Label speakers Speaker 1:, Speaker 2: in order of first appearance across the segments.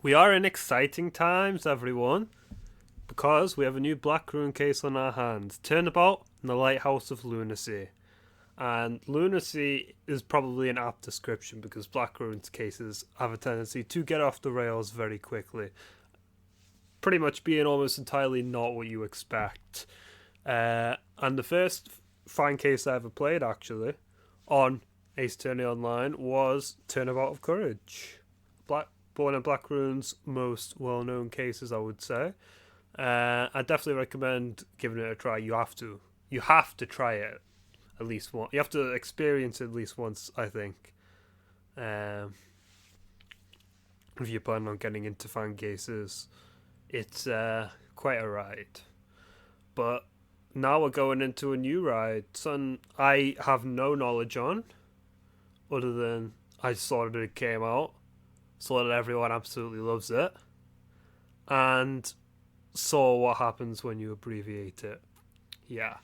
Speaker 1: We are in exciting times, everyone, because we have a new Blackrune case on our hands. Turnabout and the Lighthouse of Lunacy. And Lunacy is probably an apt description because Blackrune's cases have a tendency to get off the rails very quickly. Pretty much being almost entirely not what you expect. And the first fine case I ever played, actually, on Ace Attorney Online was Turnabout of Courage. One of Blackrune's most well-known cases, I would say. I definitely recommend giving it a try. You have to try it at least once. You have to experience it at least once, I think. If you plan on getting into fan cases, it's quite a ride. But now we're going into a new ride, something I have no knowledge on, other than I saw that it came out, saw that everyone absolutely loves it, and saw what happens when you abbreviate it. Yeah.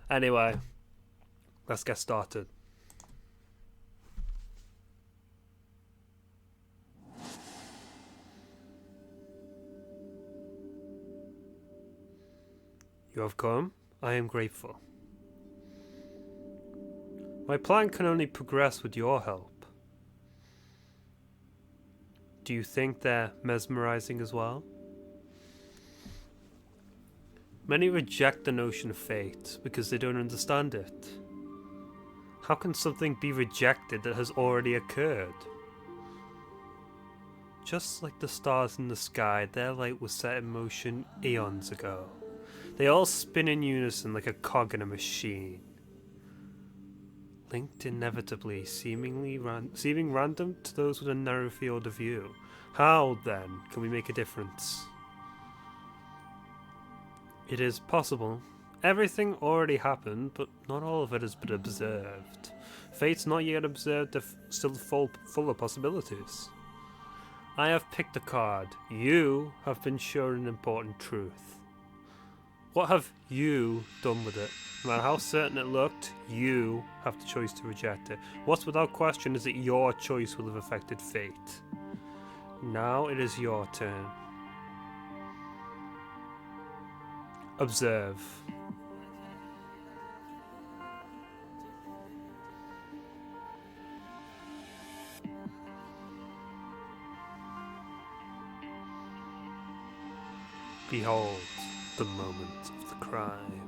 Speaker 1: Anyway, let's get started. You have come. I am grateful. My plan can only progress with your help. Do you think they're mesmerizing as well? Many reject the notion of fate because they don't understand it. How can something be rejected that has already occurred? Just like the stars in the sky, their light was set in motion eons ago. They all spin in unison like a cog in a machine. Linked inevitably, seeming random to those with a narrow field of view. How, then, can we make a difference? It is possible. Everything already happened, but not all of it has been observed. Fate's not yet observed, still full of possibilities. I have picked a card. You have been shown an important truth. What have you done with it? No matter how certain it looked, you have the choice to reject it. What's without question is that your choice will have affected fate. Now it is your turn. Observe. Behold the moment of the crime.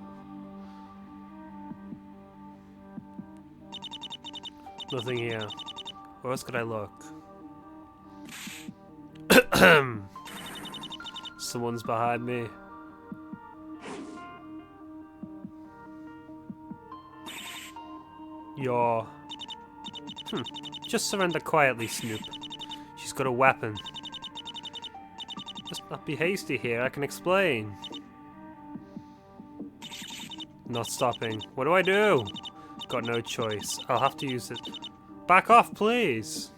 Speaker 1: Nothing here. Where else could I look? Someone's behind me. You're... Just surrender quietly, Snoop. She's got a weapon. Let's not be hasty here, I can explain. Not stopping. What do I do? Got no choice. I'll have to use it. Back off, please!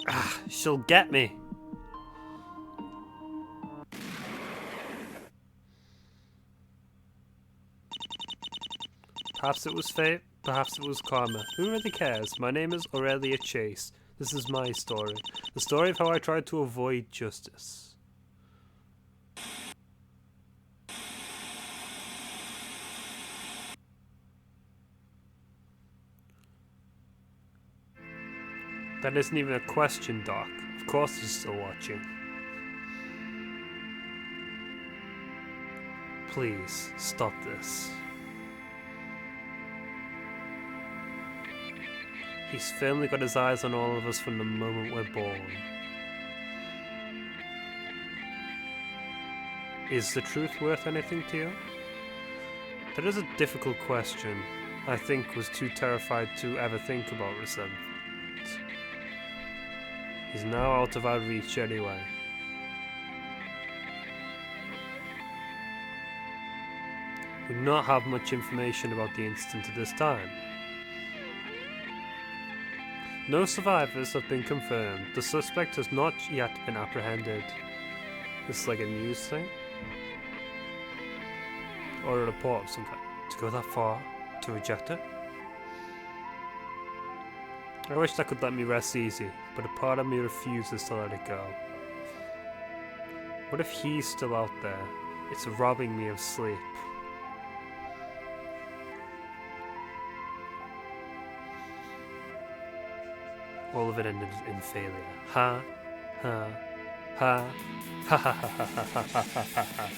Speaker 1: Ah, she'll get me. Perhaps it was fate, perhaps it was karma. Who really cares? My name is Aurelia Chase. This is my story. The story of how I tried to avoid justice. That isn't even a question, Doc. Of course he's still watching. Please, stop this. He's firmly got his eyes on all of us from the moment we're born. Is the truth worth anything to you? That is a difficult question. I think was too terrified to ever think about resentment. He's now out of our reach anyway. We do not have much information about the incident at this time. No survivors have been confirmed. The suspect has not yet been apprehended. This is like a news thing? Or a report of some kind. To go that far? To reject it? I wish that could let me rest easy, but a part of me refuses to let it go. What if he's still out there? It's robbing me of sleep. All of it ended in failure. Ha, ha, ha, ha, ha, ha, ha, ha, ha, ha, ha.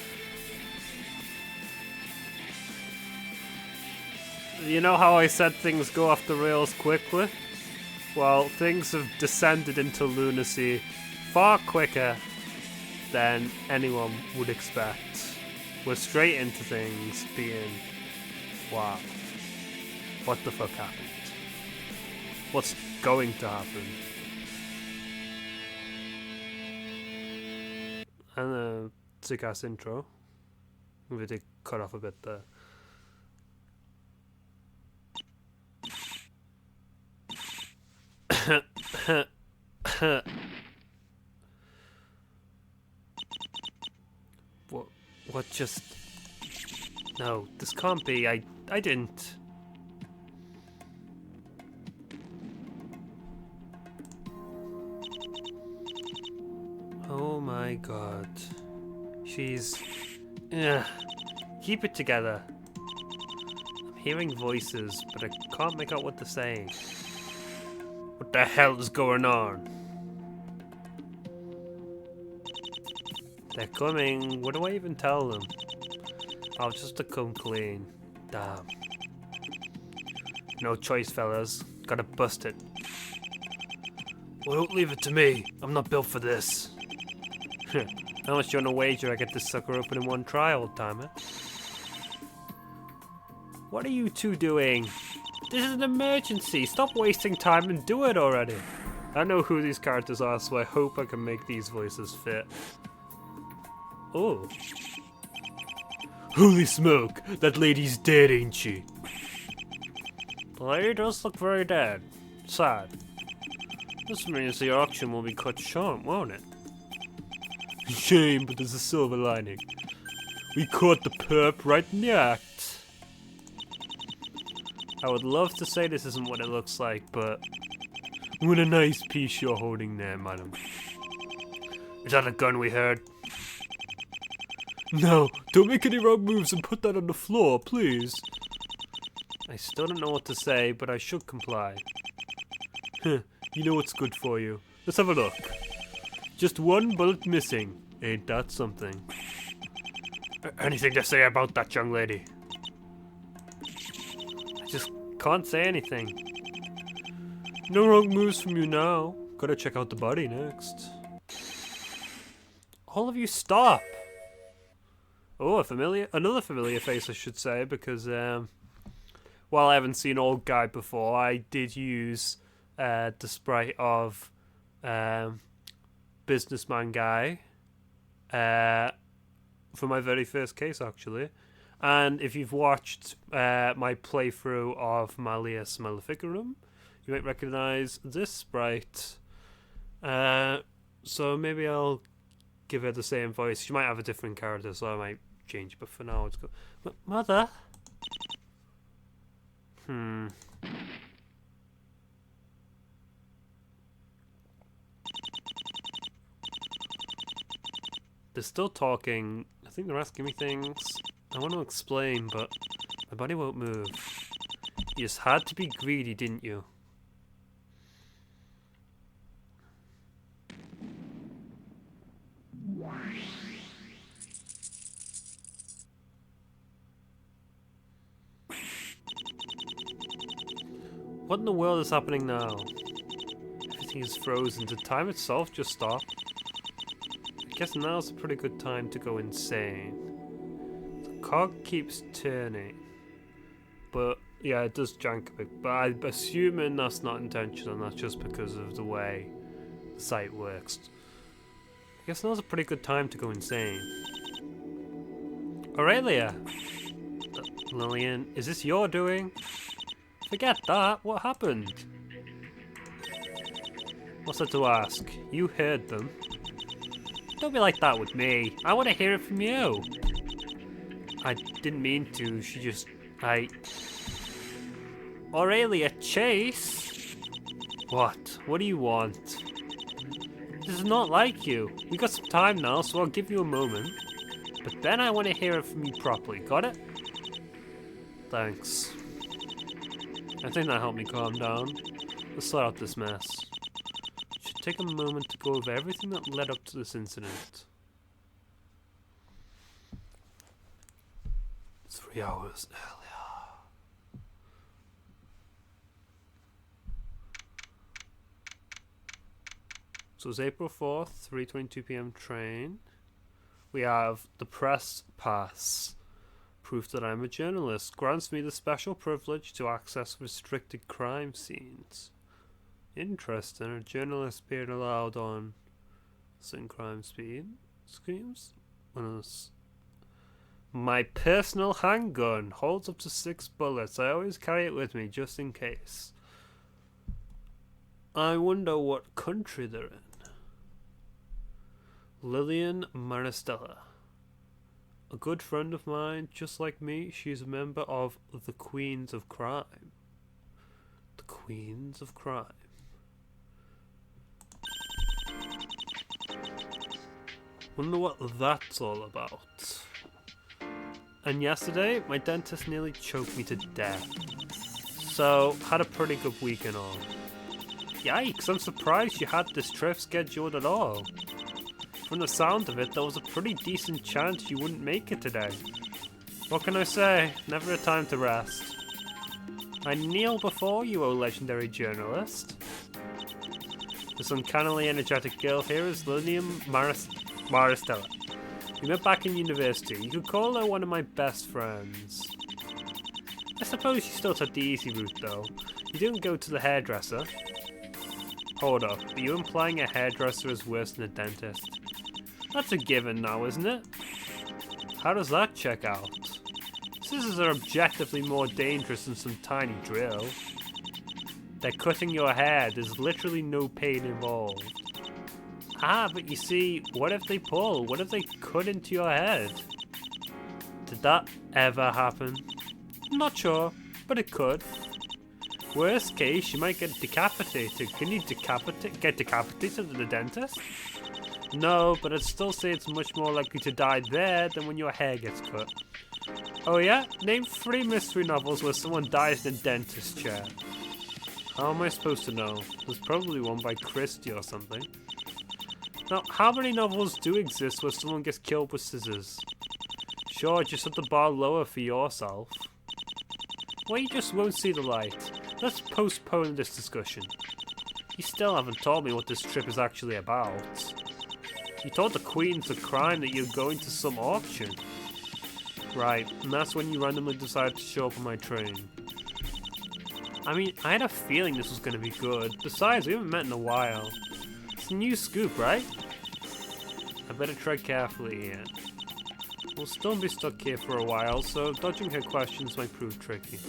Speaker 1: You know how I said things go off the rails quickly? Well, things have descended into lunacy far quicker than anyone would expect. We're straight into things being, wow, what the fuck happened? What's going to happen? And a sick ass intro. We did cut off a bit there. What just... No, this can't be. I didn't. Oh my god. She's... Ugh. Keep it together. I'm hearing voices, but I can't make out what they're saying. What the hell is going on? They're coming. What do I even tell them? Oh, just to come clean. Damn. No choice, fellas. Gotta bust it. Well, don't leave it to me. I'm not built for this. How much do you want to wager I get this sucker open in one try, old timer? What are you two doing? This is an emergency. Stop wasting time and do it already. I know who these characters are, so I hope I can make these voices fit. Oh. Holy smoke! That lady's dead, ain't she? The lady does look very dead. Sad. This means the auction will be cut short, won't it? Shame, but there's a silver lining. We caught the perp right in the act. I would love to say this isn't what it looks like, but... What a nice piece you're holding there, madam. Is that a gun we heard? No, don't make any wrong moves and put that on the floor, please. I still don't know what to say, but I should comply. Huh, you know what's good for you. Let's have a look. Just one bullet missing. Ain't that something? Anything to say about that, young lady? I just can't say anything. No wrong moves from you now. Gotta check out the body next. All of you stop! Oh, another familiar face, I should say, because while I haven't seen Old Guy before, I did use the sprite of Businessman Guy for my very first case, actually. And if you've watched my playthrough of Malleus Maleficarum, you might recognise this sprite. So maybe I'll give her the same voice. She might have a different character, so I might change, but for now it's good. Mother? They're still talking. I think they're asking me things. I want to explain, but my body won't move. You just had to be greedy, didn't you? What in the world is happening now? Everything is frozen. Did time itself just stop? I guess now's a pretty good time to go insane. The cog keeps turning. But, yeah, it does jank a bit. But I'm assuming that's not intentional, and that's just because of the way the site works. I guess now's a pretty good time to go insane. Aurelia! Lillian, is this your doing? Forget that. What happened? What's there to ask? You heard them. Don't be like that with me. I want to hear it from you. I didn't mean to. She just... Aurelia, Chase? What? What do you want? This is not like you. We got some time now, so I'll give you a moment. But then I want to hear it from you properly. Got it? Thanks. I think that helped me calm down. Let's sort out this mess. Should take a moment to go over everything that led up to this incident. 3 hours earlier. So it's April 4th, 3:22 p.m. train. We have the press pass. Proof that I'm a journalist. Grants me the special privilege to access restricted crime scenes. Interesting. A journalist being allowed on certain crime schemes. My personal handgun holds up to 6 bullets. I always carry it with me just in case. I wonder what country they're in. Lillian Maristella. A good friend of mine, just like me, she's a member of the Queens of Crime. The Queens of Crime. Wonder what that's all about. And yesterday, my dentist nearly choked me to death. So, had a pretty good week and all. Yikes, I'm surprised you had this trip scheduled at all. From the sound of it, there was a pretty decent chance you wouldn't make it today. What can I say? Never a time to rest. I kneel before you, O legendary journalist. This uncannily energetic girl here is Lillian Maristella. We met back in university. You could call her one of my best friends. I suppose you still took the easy route though. You didn't go to the hairdresser. Hold up, are you implying a hairdresser is worse than a dentist? That's a given now, isn't it? How does that check out? Scissors are objectively more dangerous than some tiny drill. They're cutting your hair, there's literally no pain involved. Ah, but you see, what if they pull? What if they cut into your head? Did that ever happen? I'm not sure, but it could. Worst case, you might get decapitated. Can you get decapitated at the dentist? No, but I'd still say it's much more likely to die there than when your hair gets cut. Oh yeah? Name 3 mystery novels where someone dies in a dentist chair. How am I supposed to know? There's probably one by Christie or something. Now, how many novels do exist where someone gets killed with scissors? Sure, just set the bar lower for yourself. Well, you just won't see the light. Let's postpone this discussion. You still haven't told me what this trip is actually about. You told the Queens of Crime that you're going to some auction. Right, and that's when you randomly decided to show up on my train. I mean, I had a feeling this was going to be good. Besides, we haven't met in a while. It's a new scoop, right? I better tread carefully here. We'll still be stuck here for a while, so dodging her questions might prove tricky.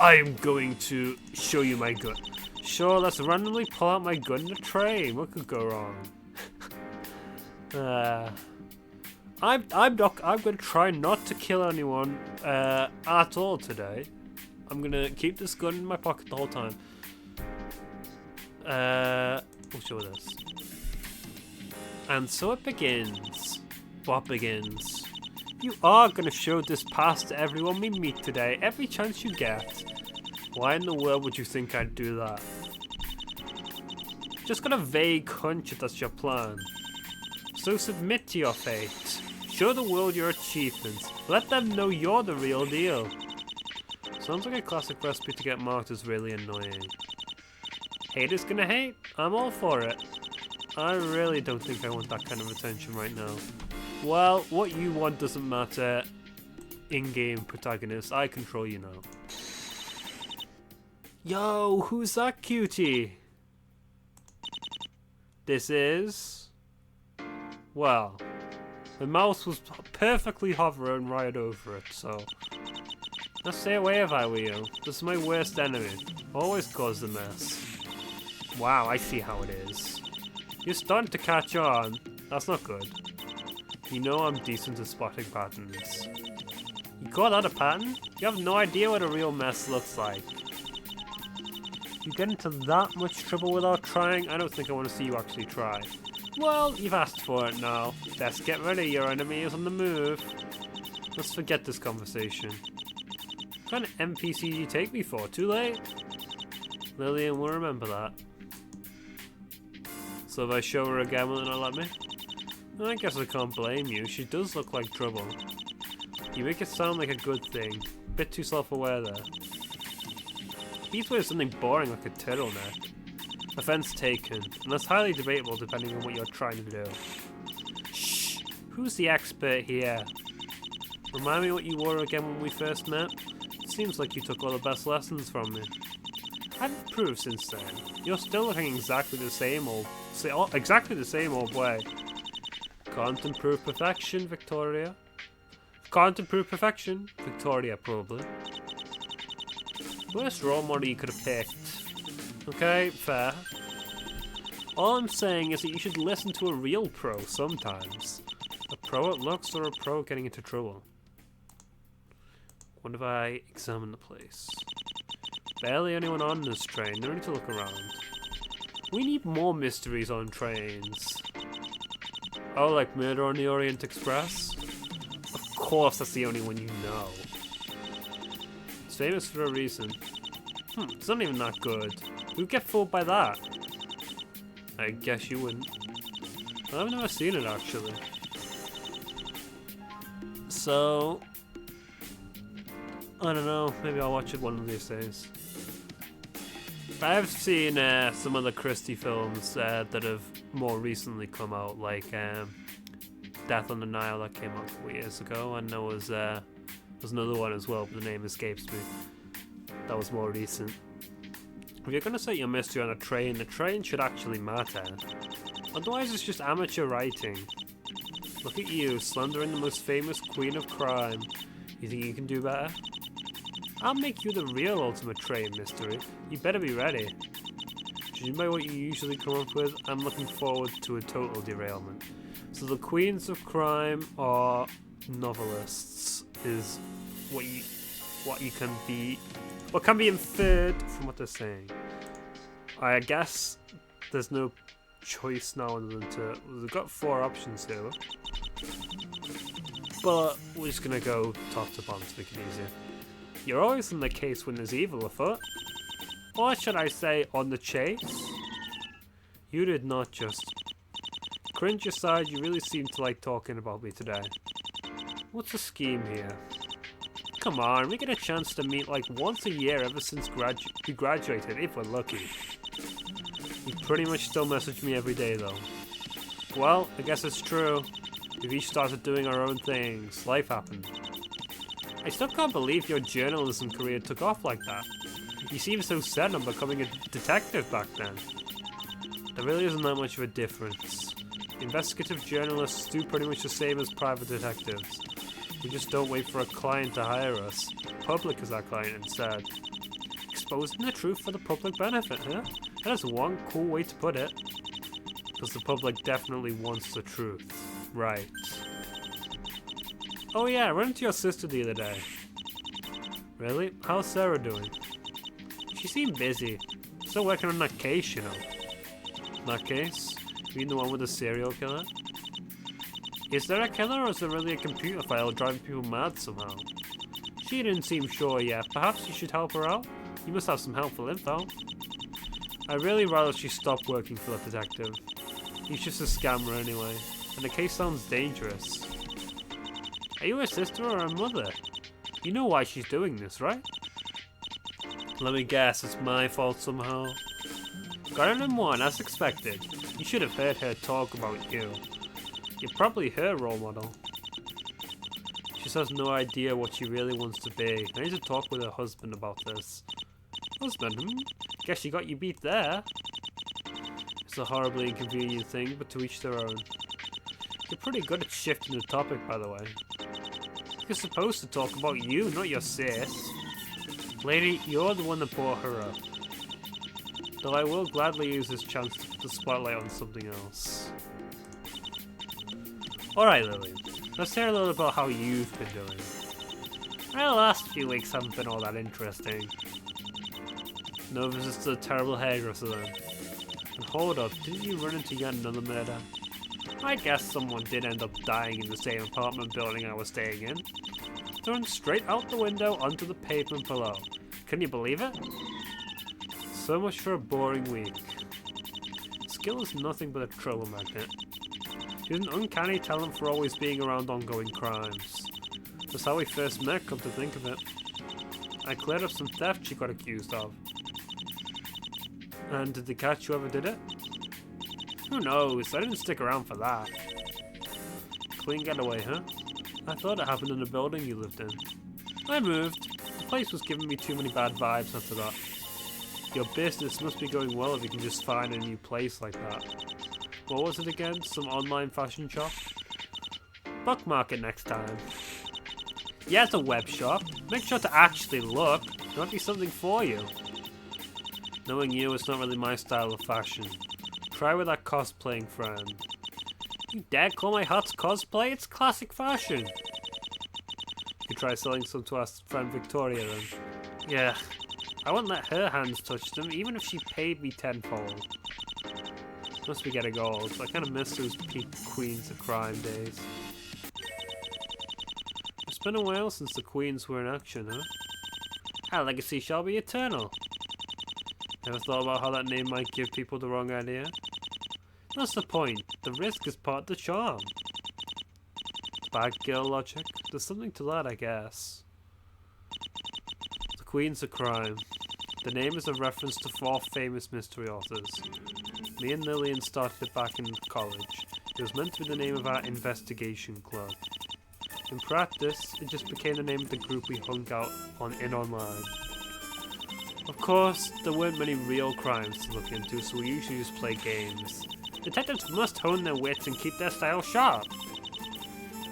Speaker 1: I'm going to show you my gun. Sure, let's randomly pull out my gun in a train. What could go wrong? I'm gonna try not to kill anyone at all today. I'm gonna keep this gun in my pocket the whole time. We'll show this. And so it begins. What begins? You are gonna show this pass to everyone we meet today, every chance you get. Why in the world would you think I'd do that? Just got a vague hunch if that's your plan. So submit to your fate. Show the world your achievements. Let them know you're the real deal. Sounds like a classic recipe to get marked as really annoying. Haters gonna hate? I'm all for it. I really don't think I want that kind of attention right now. Well, what you want doesn't matter. In-game protagonist, I control you now. Yo, who's that cutie? This is... Well, the mouse was perfectly hovering right over it, so... I'd stay away if I were you. This is my worst enemy. Always cause the mess. Wow, I see how it is. You're starting to catch on. That's not good. You know I'm decent at spotting patterns. You call that a pattern? You have no idea what a real mess looks like. You get into that much trouble without trying? I don't think I want to see you actually try. Well, you've asked for it now. Best get ready, your enemy is on the move. Let's forget this conversation. What kind of NPC do you take me for? Too late? Lillian will remember that. So if I show her again, will it not let me? I guess I can't blame you. She does look like trouble. You make it sound like a good thing. Bit too self-aware there. Beats with something boring like a turtleneck. Offense taken, and that's highly debatable depending on what you're trying to do. Shh! Who's the expert here? Remind me what you wore again when we first met? It seems like you took all the best lessons from me. I've improved since then. You're still looking exactly the same old way. Can't improve perfection, Victoria. Can't improve perfection, Victoria, probably. Worst role model you could have picked. Okay, fair. All I'm saying is that you should listen to a real pro sometimes. A pro at looks or a pro getting into trouble. What if I examine the place? Barely anyone on this train, no need to look around. We need more mysteries on trains. Oh, like Murder on the Orient Express? Of course that's the only one you know. It's famous for a reason. It's not even that good. Who'd get fooled by that? I guess you wouldn't. I've never seen it actually. So, I don't know, maybe I'll watch it one of these days. I've seen some of the Christie films that have more recently come out, like Death on the Nile that came out a couple years ago, and there was another one as well, but the name escapes me. That was more recent. If you're going to set your mystery on a train, the train should actually matter. Otherwise it's just amateur writing. Look at you, slandering the most famous queen of crime. You think you can do better? I'll make you the real ultimate train mystery. You better be ready. Judging by what you usually come up with, I'm looking forward to a total derailment. So the queens of crime are novelists, is what can be inferred from what they're saying. I guess there's no choice now other than to. We've got 4 options here, but we're just gonna go top to bottom to make it easier. You're always in the case when there's evil afoot. Or should I say, on the chase? You did not just. Cringe aside, you really seem to like talking about me today. What's the scheme here? Come on, we get a chance to meet like once a year ever since we graduated, if we're lucky. You pretty much still message me every day though. Well, I guess it's true. We've each started doing our own things. Life happened. I still can't believe your journalism career took off like that. You seemed so set on becoming a detective back then. There really isn't that much of a difference. Investigative journalists do pretty much the same as private detectives. We just don't wait for a client to hire us. The public is our client instead. Exposing the truth for the public benefit, huh? That is one cool way to put it. Because the public definitely wants the truth. Right. Oh yeah, I ran into your sister the other day. Really? How's Sarah doing? She seemed busy. Still working on that case, you know. That case? You mean the one with the serial killer? Is there a killer or is there really a computer file driving people mad somehow? She didn't seem sure yet. Perhaps you should help her out? You must have some helpful info. I'd really rather she stop working for that detective. He's just a scammer anyway, and the case sounds dangerous. Are you her sister or her mother? You know why she's doing this, right? Let me guess, it's my fault somehow. Got an M1 as expected. You should have heard her talk about you. You're probably her role model. She just has no idea what she really wants to be. I need to talk with her husband about this. Husband? Guess she got you beat there. It's a horribly inconvenient thing, but to each their own. You're pretty good at shifting the topic, by the way. You're supposed to talk about you, not your sis. Lady, you're the one that brought her up. Though I will gladly use this chance to put the spotlight on something else. Alright, Lily. Let's hear a little about how you've been doing. Well, the last few weeks haven't been all that interesting. No visits to the terrible hairdresser then. And hold up, didn't you run into yet another murder? I guess someone did end up dying in the same apartment building I was staying in. Thrown straight out the window onto the pavement below. Can you believe it? So much for a boring week. Skill is nothing but a trouble magnet. He has an uncanny talent for always being around ongoing crimes. That's how we first met, come to think of it. I cleared up some theft she got accused of. And did they catch whoever did it? Who knows, I didn't stick around for that. Clean getaway, huh? I thought it happened in the building you lived in. I moved. The place was giving me too many bad vibes after that. Your business must be going well if you can just find a new place like that. What was it again? Some online fashion shop? Bookmark it next time. Yeah, it's a web shop. Make sure to actually look. There might be something for you. Knowing you, it's not really my style of fashion. Try with that cosplaying friend. You dare call my hats cosplay? It's classic fashion. You could try selling some to our friend Victoria then. Yeah, I wouldn't let her hands touch them, even if she paid me tenfold. Must be getting old. I kind of miss those peak Queens of Crime days. It's been a while since the Queens were in action, huh? Our legacy shall be eternal. Ever thought about how that name might give people the wrong idea? That's the point. The risk is part of the charm. Bad girl logic? There's something to that, I guess. The Queens of Crime. The name is a reference to 4 famous mystery authors. Me and Lillian started it back in college. It was meant to be the name of our investigation club. In practice, it just became the name of the group we hung out in online. Of course, there weren't many real crimes to look into, so we usually just play games. Detectives must hone their wits and keep their style sharp.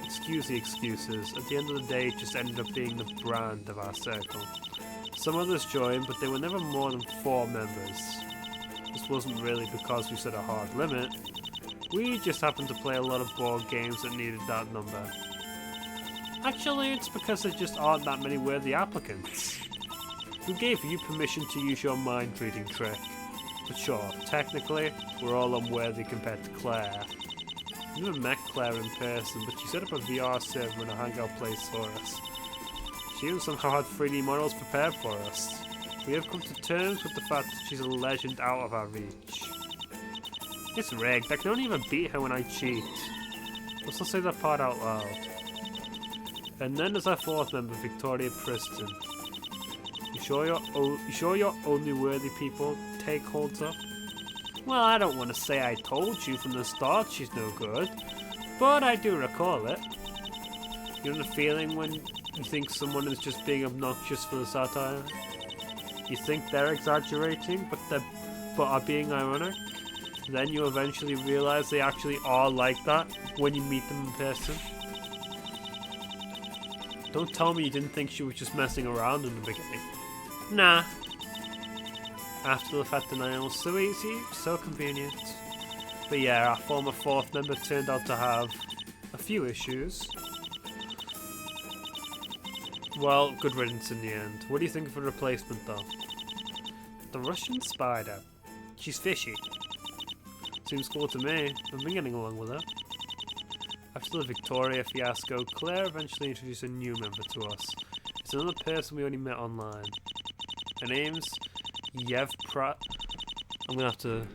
Speaker 1: Excuse the excuses. At the end of the day, it just ended up being the brand of our circle. Some others joined, but they were never more than 4 members. This wasn't really because we set a hard limit. We just happened to play a lot of board games that needed that number. Actually, it's because there just aren't that many worthy applicants. Who gave you permission to use your mind-reading trick? But sure, technically, we're all unworthy compared to Claire. I never met Claire in person, but she set up a VR server in a hangout place for us. She even somehow had 3D models prepared for us. We have come to terms with the fact that she's a legend out of our reach. It's rigged, I can only even beat her when I cheat. Let's not say that part out loud. And then there's our 4th member, Victoria Preston. You sure your only worthy people take holds up? Well, I don't want to say I told you from the start she's no good, but I do recall it. You know the feeling when you think someone is just being obnoxious for the satire? You think they're exaggerating, but are being ironic? Then you eventually realize they actually are like that when you meet them in person. Don't tell me you didn't think she was just messing around in the beginning. Nah. After the fact denial, so easy, so convenient. But yeah, our former 4th member turned out to have a few issues. Well, good riddance in the end. What do you think of a replacement though? The Russian spider. She's fishy. Seems cool to me. I've been getting along with her. After the Victoria fiasco, Claire eventually introduced a new member to us. It's another person we only met online. Her name's Yev Prat. I'm gonna have to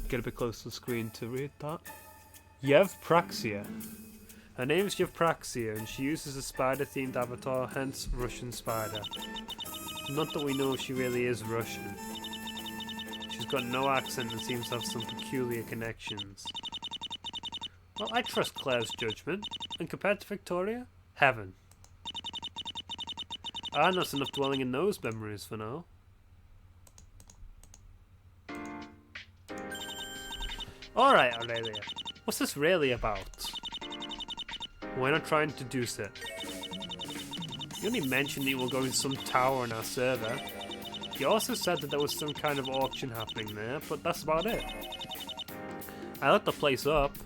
Speaker 1: get a bit close to the screen to read that. Yevpraxia. Her name's Yevpraxia, and she uses a spider-themed avatar, hence Russian spider. Not that we know if she really is Russian. She's got no accent and seems to have some peculiar connections. Well, I trust Claire's judgment, and compared to Victoria, heaven. That's enough dwelling in those memories for now. Alright, Aurelia, what's this really about? Why not try and deduce it? You only mentioned that you were going to some tower on our server. You also said that there was some kind of auction happening there, but that's about it. I looked the place up.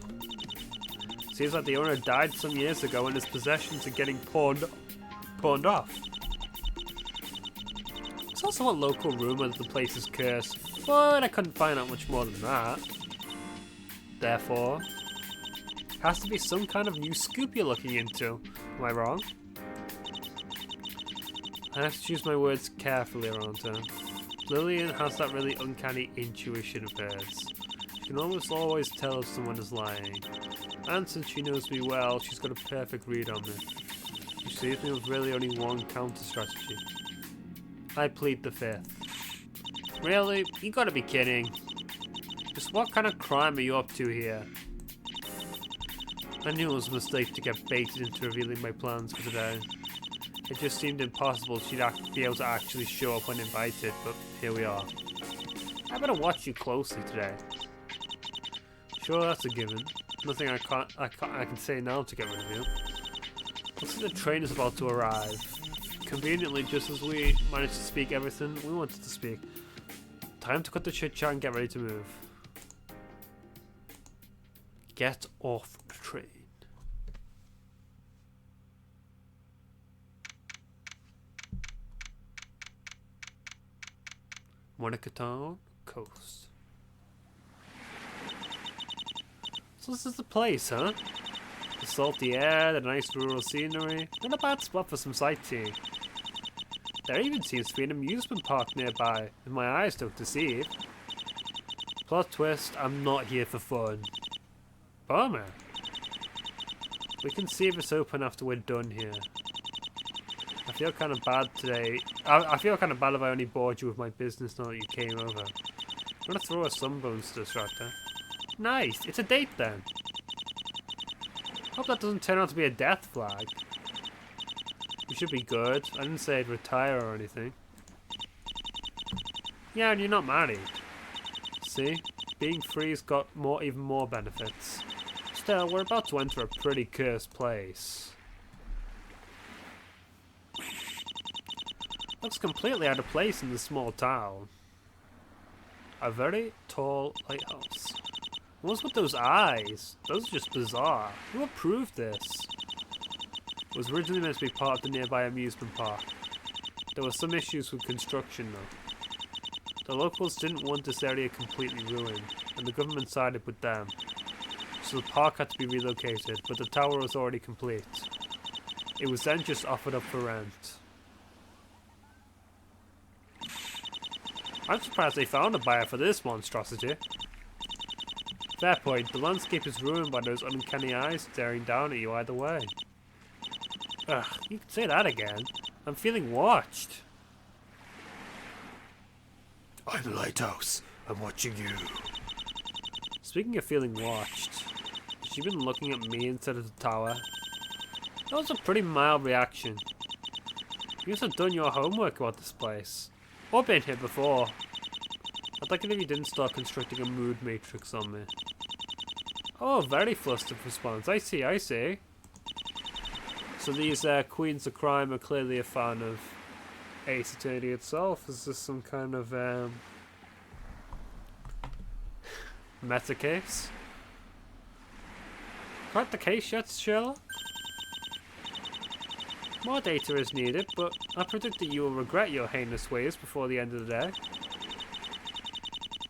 Speaker 1: Seems like the owner died some years ago and his possessions are getting pawned off. So also a local rumor that the place is cursed, but I couldn't find out much more than that. Therefore, has to be some kind of new scoop you're looking into. Am I wrong? I have to choose my words carefully around her. Lillian has that really uncanny intuition of hers. She can almost always tell if someone is lying. And since she knows me well, she's got a perfect read on me. She sees me with really only one counter strategy. I plead the fifth. Really? You gotta be kidding. Just what kind of crime are you up to here? I knew it was a mistake to get baited into revealing my plans for today. It just seemed impossible she'd be able to actually show up uninvited, but here we are. I better watch you closely today. Sure, that's a given. Nothing I can say now to get rid of you. Looks like the train is about to arrive. Conveniently, just as we managed to speak everything we wanted to speak. Time to cut the chit chat and get ready to move. Get off the train. Monica Town Coast. So this is the place, huh? The salty air, the nice rural scenery. Not a bad spot for some sightseeing. There even seems to be an amusement park nearby, if my eyes don't deceive. Plot twist, I'm not here for fun. Bummer. We can see if it's open after we're done here. I feel kind of bad today. I feel kind of bad if I only bored you with my business now that you came over. I'm gonna throw a sunbones to distract her. Nice, it's a date then. Hope that doesn't turn out to be a death flag. We should be good. I didn't say I'd retire or anything. Yeah, and you're not married. See? Being free's got even more benefits. Still, we're about to enter a pretty cursed place. Looks completely out of place in this small town. A very tall lighthouse. What's with those eyes? Those are just bizarre. Who approved this? It was originally meant to be part of the nearby amusement park. There were some issues with construction though. The locals didn't want this area completely ruined, and the government sided with them. So the park had to be relocated, but the tower was already complete. It was then just offered up for rent. I'm surprised they found a buyer for this monstrosity. Fair point, the landscape is ruined by those uncanny eyes staring down at you either way. Ugh, you could say that again. I'm feeling watched. I'm the Lighthouse. I'm watching you. Speaking of feeling watched, has she been looking at me instead of the tower? That was a pretty mild reaction. You must have done your homework about this place. Or been here before. I'd like it if you didn't start constructing a mood matrix on me. Oh, very flustered response. I see, I see. So these queens of crime are clearly a fan of Ace Attorney itself. Is this some kind of meta case? Quite the case yet, Sherlock? More data is needed, but I predict that you will regret your heinous ways before the end of the day.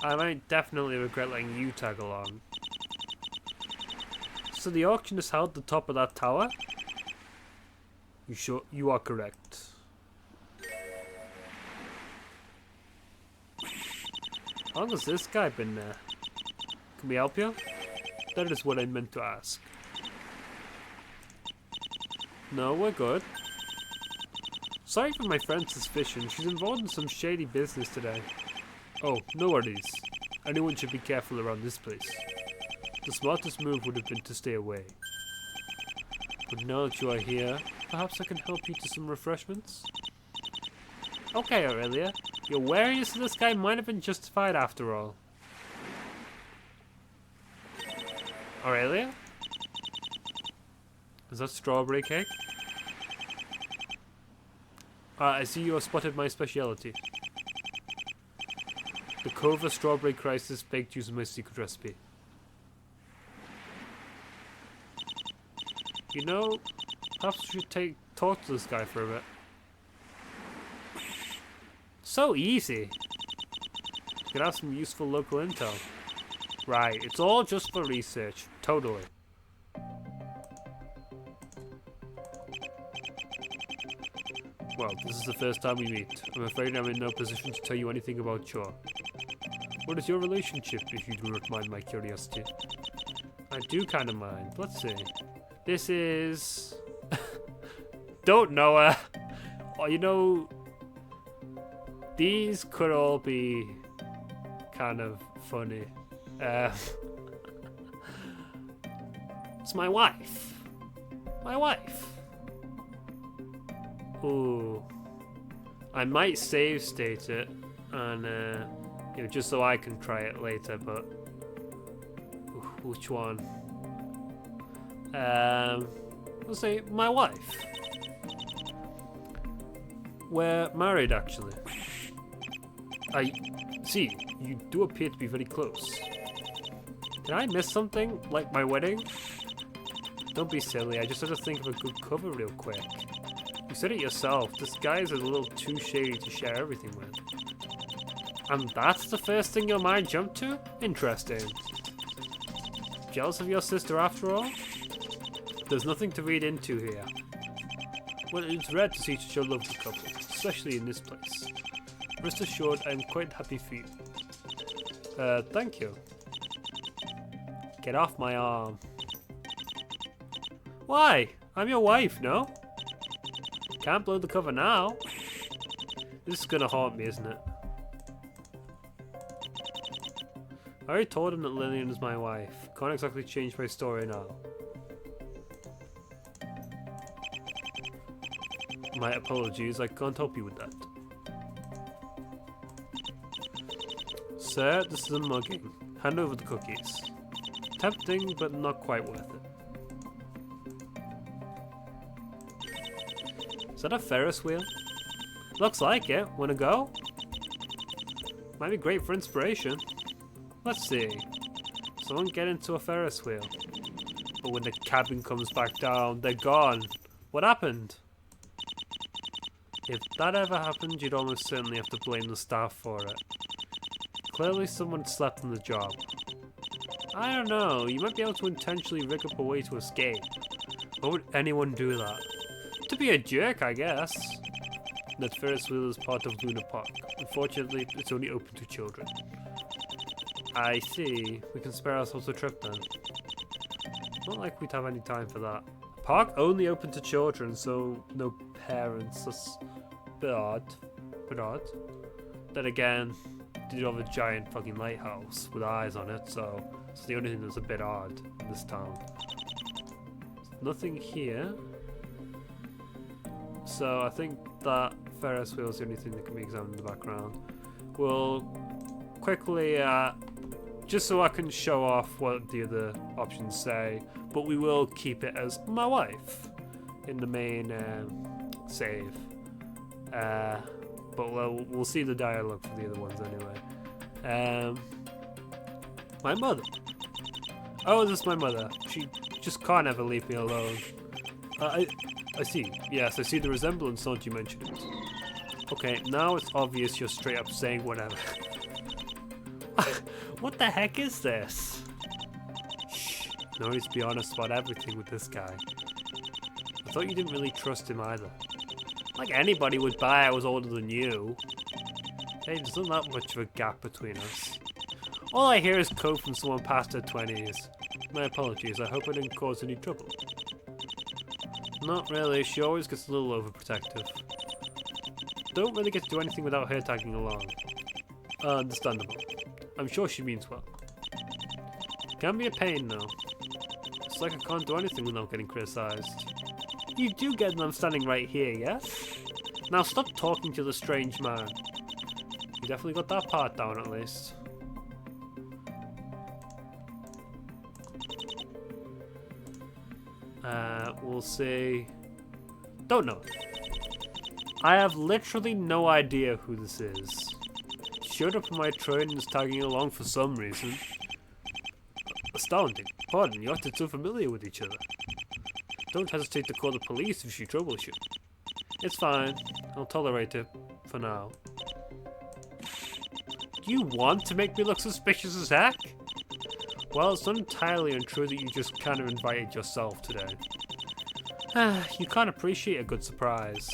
Speaker 1: I might definitely regret letting you tag along. So the auction is held at the top of that tower? You sure? You are correct. How long has this guy been there? Can we help you? That is what I meant to ask. No, we're good. Sorry for my friend's suspicion. She's involved in some shady business today. Oh, no worries. Anyone should be careful around this place. The smartest move would have been to stay away. But now that you are here, perhaps I can help you to some refreshments? Okay, Aurelia. Your wariness of this guy might have been justified after all. Aurelia? Is that strawberry cake? I see you have spotted my speciality. The Cova Strawberry Crisis baked using my secret recipe. You know, perhaps we should talk to this guy for a bit. So easy. You could have some useful local intel. Right, it's all just for research. Totally. Well, this is the first time we meet. I'm afraid I'm in no position to tell you anything about Chor. What is your relationship, if you do not mind my curiosity? I do kind of mind. Let's see. This is... Don't know her. Oh, you know... These could all be kind of funny. It's my wife. My wife. Ooh. I might save state it and you know, just so I can try it later, but which one? Let's say my wife. We're married, actually. I see, you do appear to be very close. Did I miss something? Like my wedding? Don't be silly, I just had to think of a good cover real quick. You said it yourself, this guy is a little too shady to share everything with. And that's the first thing your mind jumped to? Interesting. Jealous of your sister after all? There's nothing to read into here. Well, it's rare to see such a lovely couple, especially in this place. Rest assured, I'm quite happy for you. Thank you. Get off my arm. Why? I'm your wife, no? Can't blow the cover now. This is gonna haunt me, isn't it? I already told him that Lillian is my wife. Can't exactly change my story now. My apologies, I can't help you with that. Sir, this is a mugging. Hand over the cookies. Tempting, but not quite worth it. Is that a Ferris wheel? Looks like it. Wanna go? Might be great for inspiration. Let's see. Someone get into a Ferris wheel. But when the cabin comes back down, they're gone. What happened? If that ever happened, you'd almost certainly have to blame the staff for it. Clearly someone slept on the job. I don't know, you might be able to intentionally rig up a way to escape. Why would anyone do that? To be a jerk, I guess. That Ferris wheel is part of Luna Park. Unfortunately, it's only open to children. I see. We can spare ourselves a trip then. Not like we'd have any time for that. Park only open to children, so no parents. That's a bit odd. Bit odd. Then again, they do have a giant fucking lighthouse with eyes on it, so it's the only thing that's a bit odd in this town. Nothing here. So I think that Ferris wheel is the only thing that can be examined in the background. We'll quickly, just so I can show off what the other options say, but we will keep it as my wife in the main save. But we'll see the dialogue for the other ones anyway. My mother. Oh, this is my mother. She just can't ever leave me alone. I see. Yes, I see the resemblance, don't you mention it? Okay, now it's obvious you're straight up saying whatever. What the heck is this? Shh. No need to be honest about everything with this guy. I thought you didn't really trust him either. Like anybody would buy I was older than you. Hey, there's not that much of a gap between us. All I hear is code from someone past her 20s. My apologies, I hope I didn't cause any trouble. Not really, she always gets a little overprotective. Don't really get to do anything without her tagging along. Understandable. I'm sure she means well. Can be a pain though. It's like I can't do anything without getting criticized. You do get that I'm standing right here, yes? Now stop talking to the strange man. You definitely got that part down at least. We'll see. Don't know. I have literally no idea who this is. Showed up on my train and is tagging along for some reason. Astounding. Pardon, you acted so familiar with each other. Don't hesitate to call the police if she troubles you. It's fine. I'll tolerate it for now. You want to make me look suspicious as heck? Well, it's not entirely untrue that you just kind of invited yourself today. You can't appreciate a good surprise.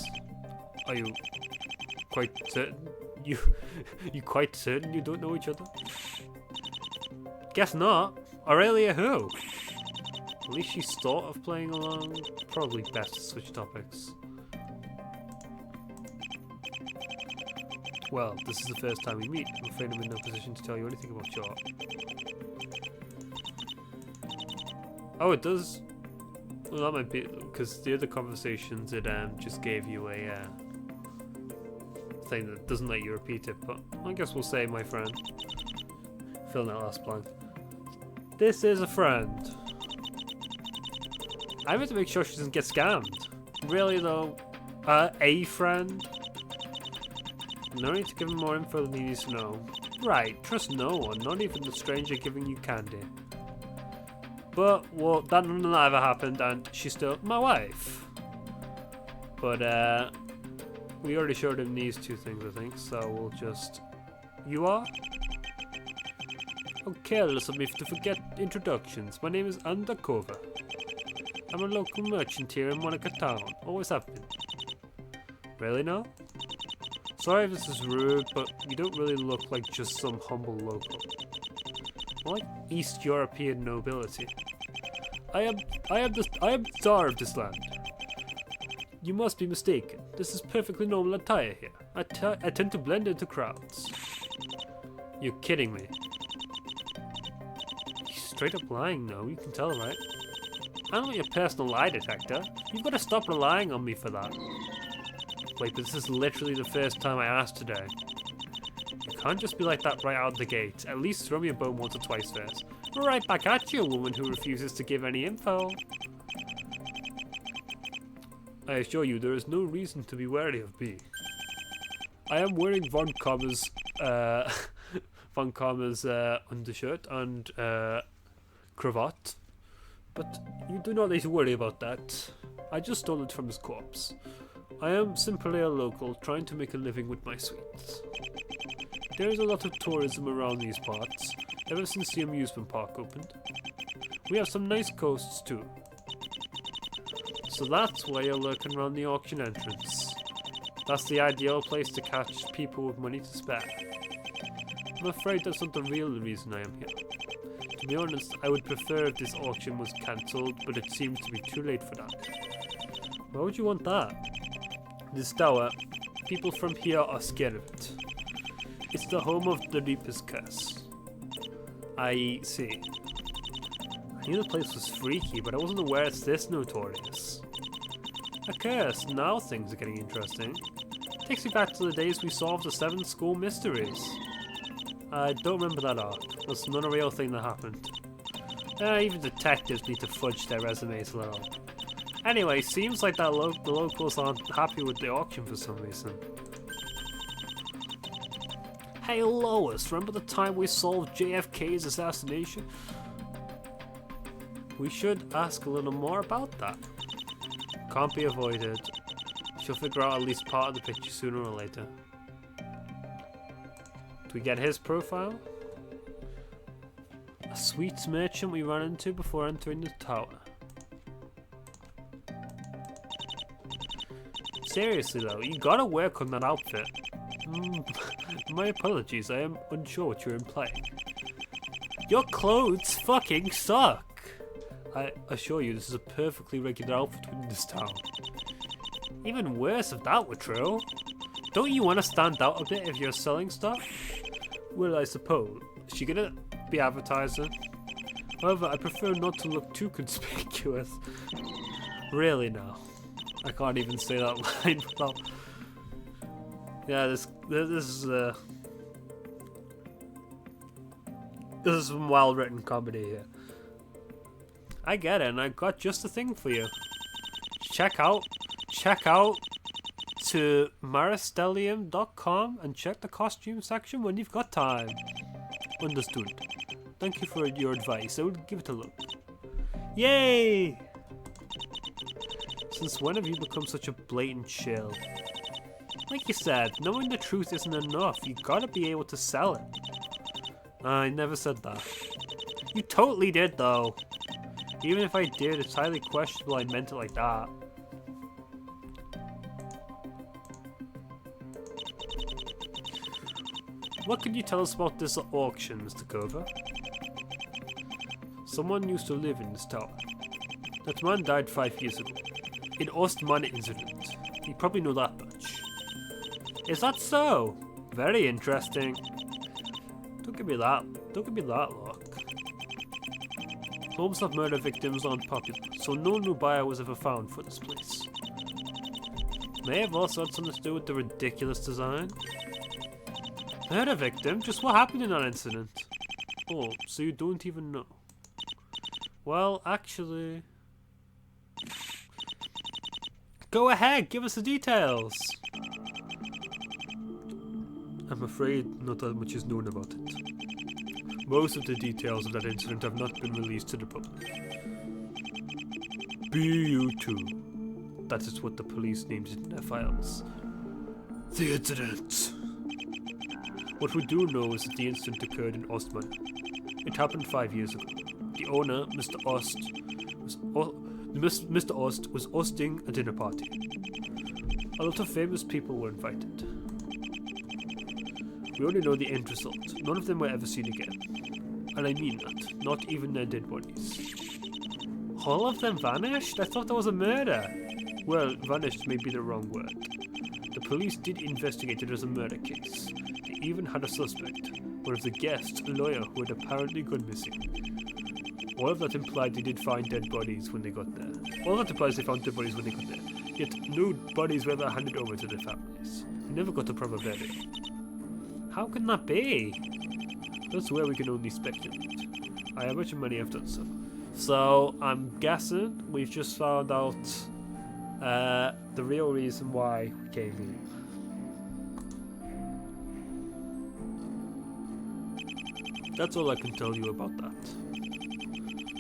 Speaker 1: Are you quite certain? You quite certain you don't know each other? Guess not. Aurelia who? At least she's thought of playing along. Probably best to switch topics. Well, this is the first time we meet. I'm afraid I'm in no position to tell you anything about your... Oh, it does? Well, that might be... Because the other conversations, it just gave you a thing that doesn't let you repeat it. But I guess we'll say my friend. Fill in that last blank. This is a friend. I have to make sure she doesn't get scammed. Really though, a friend? No need to give him more info than he needs to know. Right, trust no one, not even the stranger giving you candy. But, well, none of that ever happened, and she's still my wife. But, we already showed him these two things, I think, so we'll just... You are? How careless of me to forget introductions. My name is Undercover. I'm a local merchant here in Monica Town. Always have been. Really now? Sorry if this is rude, but you don't really look like just some humble local. More like East European nobility. I am the Tsar of this land. You must be mistaken. This is perfectly normal attire here. I tend to blend into crowds. You're kidding me. He's straight up lying though, you can tell, right? I'm not your personal lie detector. You've got to stop relying on me for that. Wait, but this is literally the first time I asked today. You can't just be like that right out of the gate. At least throw me a bone once or twice first. Right back at you, woman who refuses to give any info. I assure you, there is no reason to be wary of me. I am wearing Von Kammer's undershirt and cravat. But you do not need to worry about that. I just stole it from his corpse. I am simply a local trying to make a living with my sweets. There is a lot of tourism around these parts, ever since the amusement park opened. We have some nice coasts too. So that's why you're lurking around the auction entrance. That's the ideal place to catch people with money to spare. I'm afraid that's not the real reason I am here. To be honest, I would prefer if this auction was cancelled, but it seems to be too late for that. Why would you want that? This tower, people from here are scared of it. It's the home of the Reaper's Curse. I see. I knew the place was freaky, but I wasn't aware it's this notorious. A curse, now things are getting interesting. Takes me back to the days we solved the 7 school mysteries. I don't remember that arc. That's not a real thing that happened. Even detectives need to fudge their resumes a little. Anyway, seems like that the locals aren't happy with the auction for some reason. Hey Lois, remember the time we solved JFK's assassination? We should ask a little more about that. Can't be avoided. She'll figure out at least part of the picture sooner or later. Do we get his profile? A sweets merchant we ran into before entering the tower. Seriously though, you gotta work on that outfit. My apologies, I am unsure what you're implying. Your clothes fucking suck! I assure you this is a perfectly regular outfit in this town. Even worse if that were true. Don't you want to stand out a bit if you're selling stuff? Well, I suppose. Is she gonna be advertising? However, I prefer not to look too conspicuous. Really now. I can't even say that line without... Yeah, this is some well-written comedy here. I get it, and I got just the thing for you. Check out to maristellium.com and check the costume section when you've got time. Understood. Thank you for your advice. I will give it a look. Yay! Since when have you become such a blatant shill? Like you said, knowing the truth isn't enough. You gotta be able to sell it. I never said that. You totally did, though. Even if I did, it's highly questionable I meant it like that. What can you tell us about this auction, Mr. Cover? Someone used to live in this tower. That man died 5 years ago. In Ostman incident. You probably know that much. Is that so? Very interesting. Don't give me that. Don't give me that look. Homes of murder victims aren't popular, so no new buyer was ever found for this place. May have also had something to do with the ridiculous design. Murder victim? Just what happened in that incident? Oh, so you don't even know. Well, actually... Go ahead, give us the details! I'm afraid not that much is known about it. Most of the details of that incident have not been released to the public. BU2. That is what the police named it in their files. The incident. What we do know is that the incident occurred in Ostman. It happened 5 years ago. The owner, Mr. Ost, was hosting a dinner party. A lot of famous people were invited. We only know the end result. None of them were ever seen again. And I mean that. Not even their dead bodies. All of them vanished? I thought that was a murder. Well, vanished may be the wrong word. The police did investigate it as a murder case. They even had a suspect. One of the guests, a lawyer who had apparently gone missing. All of that implied they did find dead bodies when they got there. All that implies they found dead bodies when they got there. Yet no bodies were ever handed over to their families. They never got a proper burial. How can that be? That's where we can only speculate. I imagine many have done so. So, I'm guessing we've just found out the real reason why we came here. That's all I can tell you about that.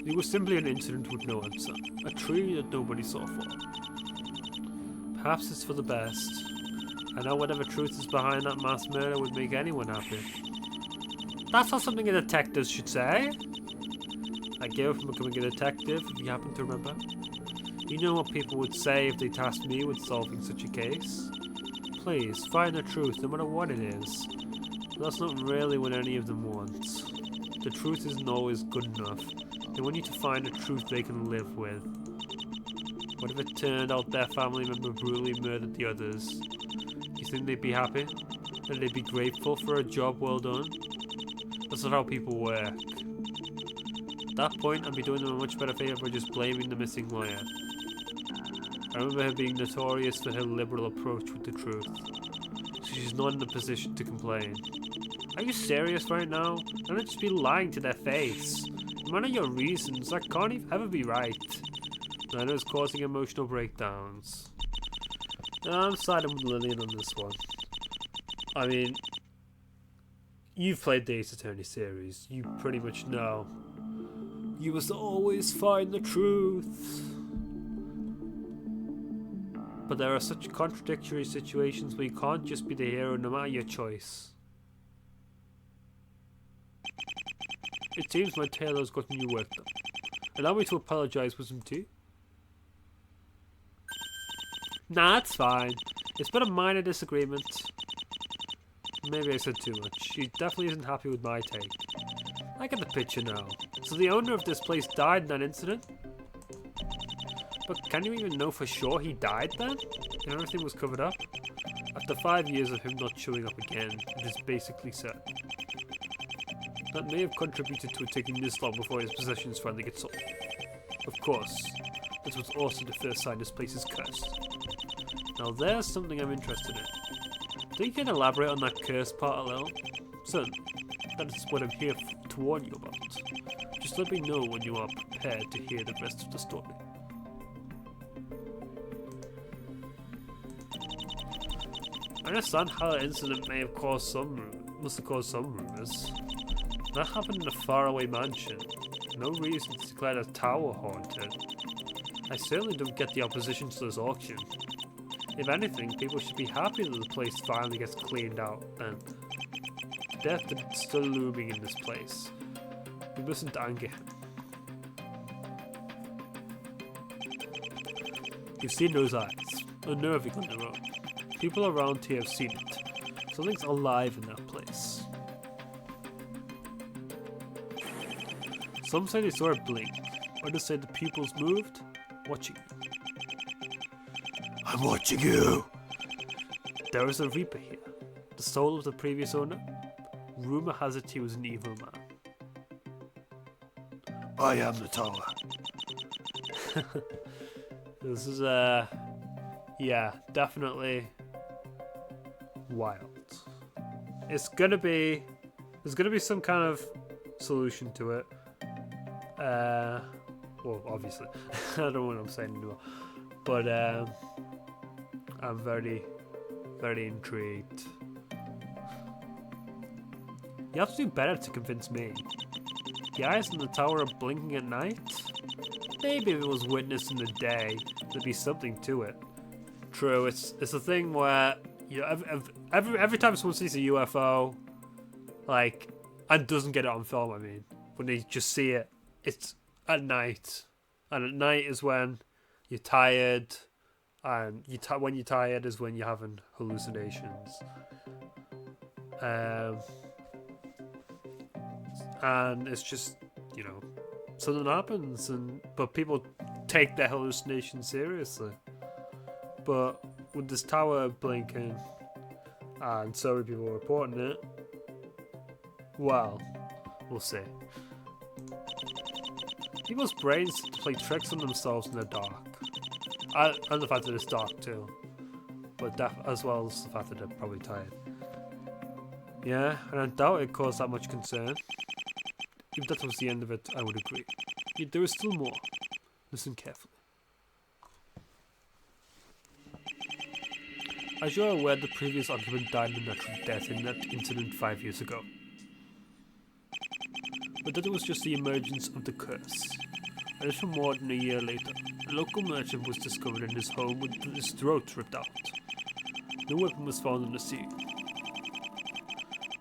Speaker 1: It was simply an incident with no answer. A tree that nobody saw for. Perhaps it's for the best. I know whatever truth is behind that mass murder would make anyone happy. That's not something a detective should say. I gave up from becoming a detective, if you happen to remember. You know what people would say if they tasked me with solving such a case? Please, find the truth, no matter what it is. But that's not really what any of them want. The truth isn't always good enough. They want you to find a truth they can live with. What if it turned out their family member brutally murdered the others? You think they'd be happy? That they'd be grateful for a job well done? That's not how people work. At that point, I'd be doing them a much better favour by just blaming the missing lawyer. I remember her being notorious for her liberal approach with the truth. So she's not in a position to complain. Are you serious right now? Don't just be lying to their face. No matter your reasons, that can't ever be right. Neither is causing emotional breakdowns. I'm siding with Lillian on this one. I mean, you've played the Ace Attorney series. You pretty much know. You must always find the truth. But there are such contradictory situations where you can't just be the hero no matter your choice. It seems my tailor's gotten you work done. Allow me to apologise with some tea. Nah, it's fine. It's been a minor disagreement. Maybe I said too much. She definitely isn't happy with my take. I get the picture now. So the owner of this place died in that incident? But can you even know for sure he died then? And everything was covered up? After 5 years of him not showing up again, it is basically certain. That may have contributed to it taking this long before his possessions finally get sold. Of course, this was also the first sign this place is cursed. Now there's something I'm interested in. Think you can elaborate on that curse part a little? Certainly. That is what I'm here to warn you about. Just let me know when you are prepared to hear the rest of the story. I understand how the incident must have caused some rumors. That happened in a faraway mansion. No reason to declare the tower haunted. I certainly don't get the opposition to this auction. If anything, people should be happy that the place finally gets cleaned out, and death that's still looming in this place. We mustn't anger him. You've seen those eyes, unnerving on their own. People around here have seen it. Something's alive in that place. Some say they saw it blink, others say the pupils moved, watching you. I'm watching you! There is a Reaper here, the soul of the previous owner. Rumor has it he was an evil man. I am the tower. This is yeah, definitely wild. There's gonna be some kind of solution to it. Well, obviously, I don't know what I'm saying anymore, but I'm very, very intrigued. You have to do better to convince me. The eyes in the tower are blinking at night? Maybe if it was witnessed in the day, there'd be something to it. True, it's a thing where, you know, every time someone sees a UFO, like, and doesn't get it on film, I mean, when they just see it, it's at night. And at night is when you're tired, and when you're tired is when you're having hallucinations. And it's just, you know, something happens, but people take their hallucinations seriously. But with this tower blinking and so many people reporting it, well, we'll see. People's brains play tricks on themselves in the dark. And the fact that it's dark too. But as well as the fact that they're probably tired. Yeah, and I doubt it caused that much concern. If that was the end of it, I would agree. Yet there is still more. Listen carefully. As you are aware, the previous occupant died a natural death in that incident 5 years ago. But that it was just the emergence of the curse. A little more than a year later, a local merchant was discovered in his home with his throat ripped out. No weapon was found on the scene.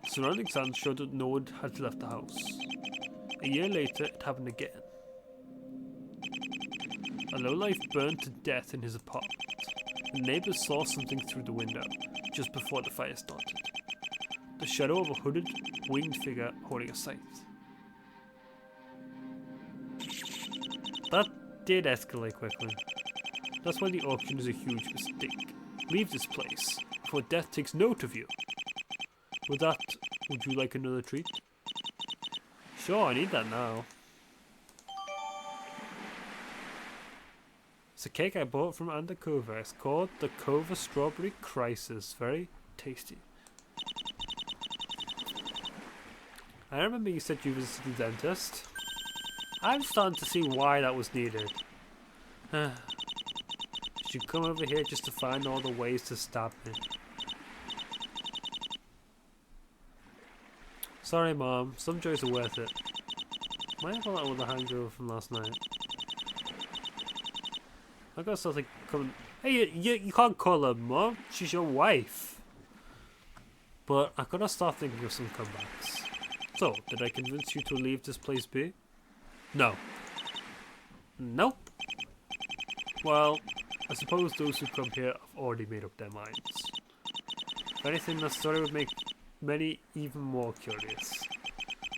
Speaker 1: Surrounding signs showed that no one had left the house. A year later, it happened again. A lowlife burned to death in his apartment. The neighbors saw something through the window just before the fire started. The shadow of a hooded, winged figure holding a scythe. That did escalate quickly. That's why the auction is a huge mistake. Leave this place before death takes note of you. With that, would you like another treat? Sure, I need that now. It's a cake I bought from Undercover. It's called the Cova Strawberry Crisis. Very tasty. I remember you said you visited the dentist. I'm starting to see why that was needed. Did you come over here just to find all the ways to stab me? Sorry, Mom. Some joys are worth it. Might have a lot with the hangover from last night. I got something coming. Hey, you can't call her Mom. She's your wife. But I gotta start thinking of some comebacks. So, did I convince you to leave this place be? No. Nope. Well, I suppose those who come here have already made up their minds. If anything, that story would make many even more curious.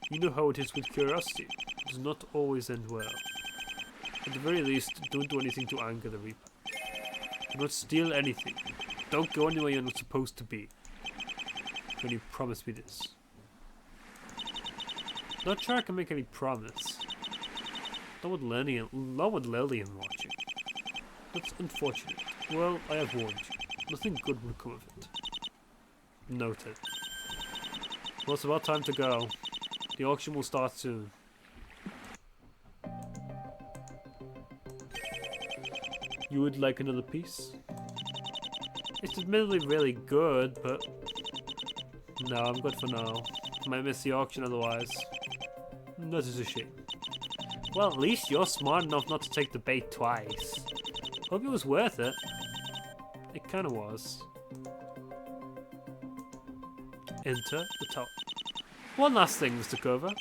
Speaker 1: You know how it is with curiosity. It does not always end well. At the very least, don't do anything to anger the Reaper. Do not steal anything. Don't go anywhere you're not supposed to be. Can you promise me this? Not sure I can make any promise. Not with Lillian watching. That's unfortunate. Well, I have warned you. Nothing good will come of it. Noted. Well, it's about time to go. The auction will start soon. You would like another piece? It's admittedly really good, but no, I'm good for now. Might miss the auction otherwise. That is a shame. Well, at least you're smart enough not to take the bait twice. Hope it was worth it. it kind of was. Enter the tower. One last thing, Mr. Cover.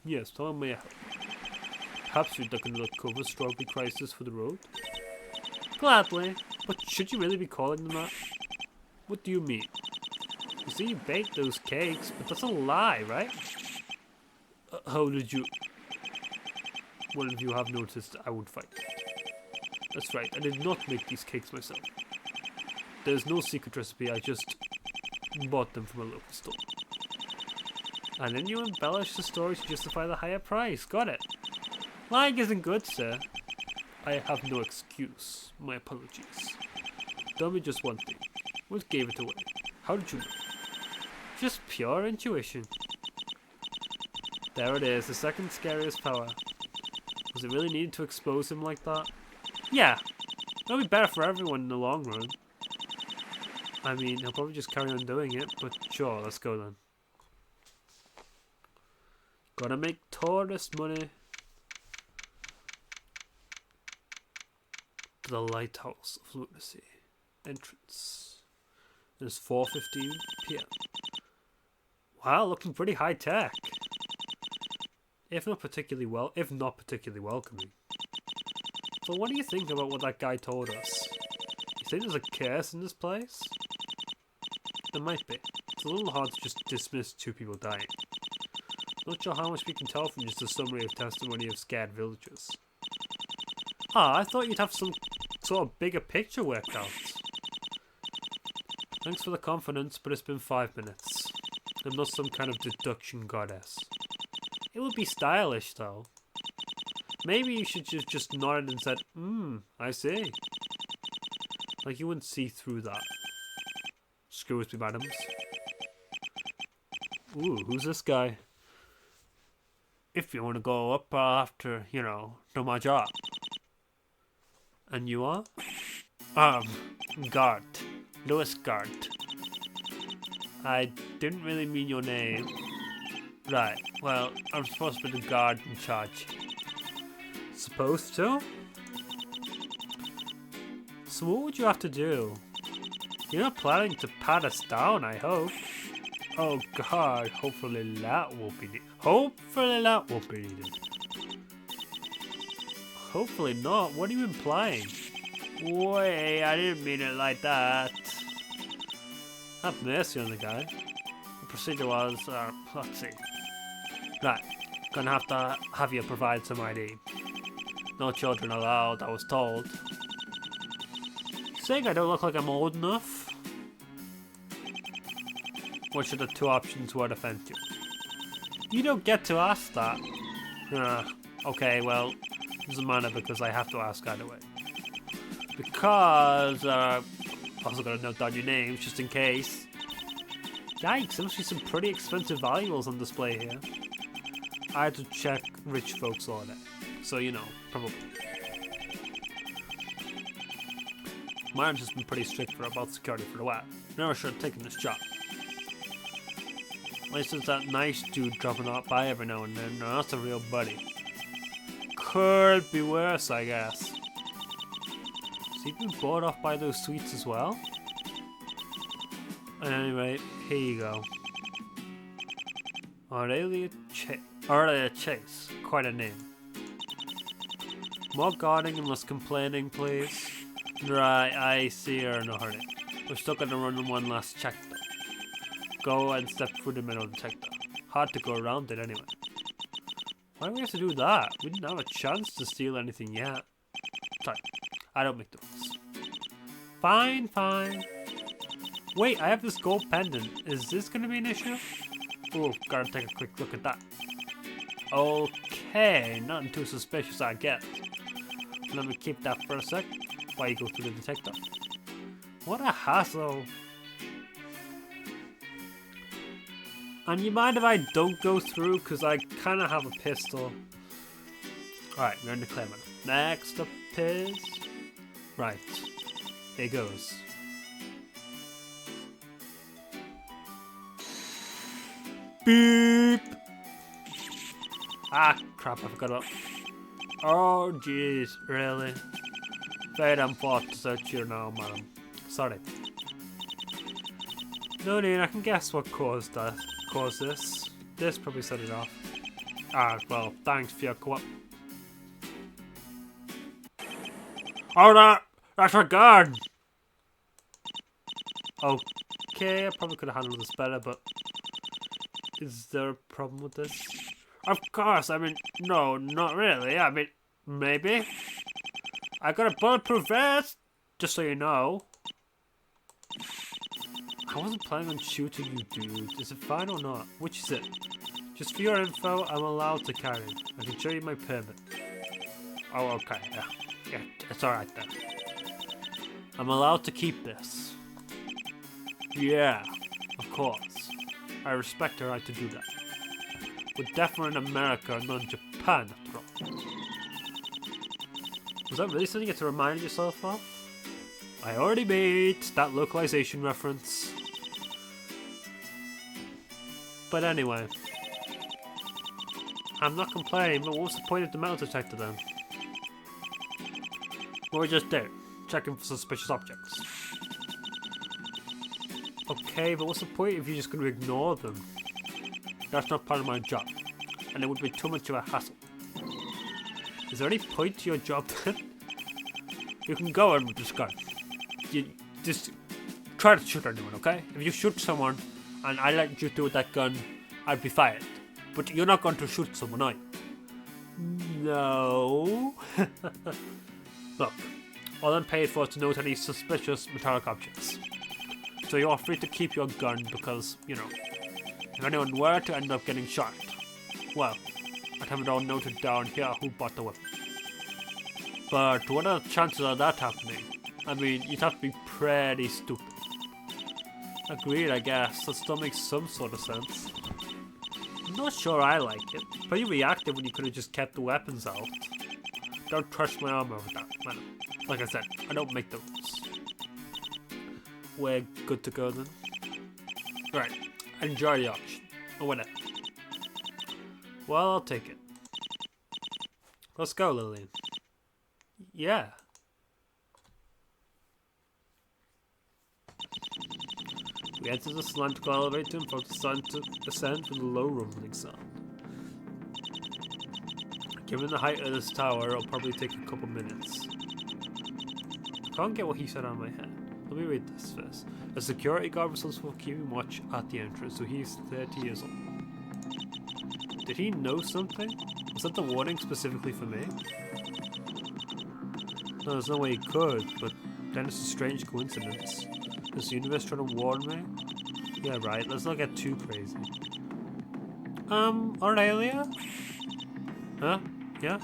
Speaker 1: Yes, tell me. Perhaps you'd like another cover strawberry crisis for the road? Gladly, but should you really be calling them that? What do you mean? You say you baked those cakes, but that's a lie, right? How did you... One of you have noticed I would fight. That's right, I did not make these cakes myself. There's no secret recipe, I just bought them from a local store. And then you embellish the story to justify the higher price. Got it. Lying isn't good, sir. I have no excuse. My apologies. Tell me just one thing. What gave it away? How did you know? Just pure intuition. There it is, the second scariest power. Was it really needed to expose him like that? Yeah. It'll be better for everyone in the long run. I mean, he'll probably just carry on doing it, but sure, let's go then. Gotta make tourist money. To the Lighthouse of Lunacy. Entrance. It is 4:15 PM. Wow, looking pretty high tech. If not particularly welcoming. So what do you think about what that guy told us? You think there's a curse in this place? There might be. It's a little hard to just dismiss 2 people dying. Not sure how much we can tell from just a summary of testimony of scared villagers. Ah, I thought you'd have some sort of bigger picture worked out. Thanks for the confidence, but it's been 5 minutes. I'm not some kind of deduction goddess. It would be stylish, though. Maybe you should just nodded and said, I see. Like you wouldn't see through that. Excuse me, madams. Ooh, who's this guy? If you want to go up after, do my job. And you are? Guard. Lewis Guard. I didn't really mean your name. Right, well, I'm supposed to be the guard in charge. Supposed to? So what would you have to do? You're not planning to pat us down, I hope. Oh god, hopefully that won't be needed. Hopefully that won't be needed. Hopefully not, what are you implying? Wait, I didn't mean it like that. Have mercy on the guy. The procedure was, let's see. Right, gonna have to have you provide some ID. No children allowed, I was told. Saying I don't look like I'm old enough? Which of the 2 options would offend you? You don't get to ask that. Okay, well, doesn't matter because I have to ask either way. Because, also gotta note down your names just in case. Yikes, there must be some pretty expensive valuables on display here. I had to check rich folks' order. So, probably. Mine's just been pretty strict about security for the web. Never should have taken this job. At least there's that nice dude dropping out by every now and then. No, that's a real buddy. Could be worse, I guess. Has he been bought off by those sweets as well? At any rate, here you go. Aurelia Chase. Quite a name. More guarding and less complaining, please. Right, I see her in a hurry. We're still gonna run one last check though. Go and step through the metal detector. Hard to go around it anyway. Why do we have to do that? We didn't have a chance to steal anything yet. Sorry, I don't make the rules. Fine, fine. Wait, I have this gold pendant. Is this gonna be an issue? Oh, gotta take a quick look at that. Okay, nothing too suspicious, I guess. Let me keep that for a sec while you go through the detector. What a hassle. And you mind if I don't go through? Because I kind of have a pistol. Alright, we're in the clear. Next up is... Right. Here goes. Beep! Ah, crap, I forgot about... Oh, jeez, really? Very unfortunate to search here now, madam. sorry. No need, I can guess what caused this. This probably set it off. Ah, well, thanks for your Oh, that's a gun! Okay, I probably could have handled this better, but is there a problem with this? Of course, I mean, no, not really. I mean, maybe. I got a bulletproof vest, just so you know. I wasn't planning on shooting you, dude. Is it fine or not? Which is it? Just for your info, I'm allowed to carry. I can show you my permit. Oh, okay, yeah, it's alright then. I'm allowed to keep this. Yeah, of course. I respect the right to do that. We're definitely in America, not in Japan, after all. Was that really something you had to remind yourself of? I already made that localization reference. But anyway. I'm not complaining, but what's the point of the metal detector then? We're just there, checking for suspicious objects. Okay, but what's the point if you're just going to ignore them? That's not part of my job, and it would be too much of a hassle. Is there any point to your job then? You can go in with this gun. You just try to shoot anyone, okay? If you shoot someone and I let you do with that gun, I'd be fired. But you're not going to shoot someone, are you? No. Look, all I'm paid for is to note any suspicious metallic objects. So you're free to keep your gun because, you know, if anyone were to end up getting shot, well, I'd have it all noted down here who bought the weapon. But what are the chances of that happening? I mean, you'd have to be pretty stupid. Agreed, I guess. That still makes some sort of sense. I'm not sure I like it. Pretty reactive when you could have just kept the weapons out. Don't trust my arm over that, man. Like I said, I don't make the rules. We're good to go then. Right, enjoy the auction. Or whatever. Well, I'll take it. Let's go, Lillian. Yeah. We enter the cylindrical elevator and focus on to ascend from the low rumbling sound. Given the height of this tower, it'll probably take a couple minutes. I can't get what he said out of my head. Let me read this first. A security guard responsible for keeping watch at the entrance, so he's 30 years old. Did he know something? Was that the warning specifically for me? No, there's no way he could, but then it's a strange coincidence. Is the universe trying to warn me? Yeah, right, let's not get too crazy. Aurelia? Huh? Yeah?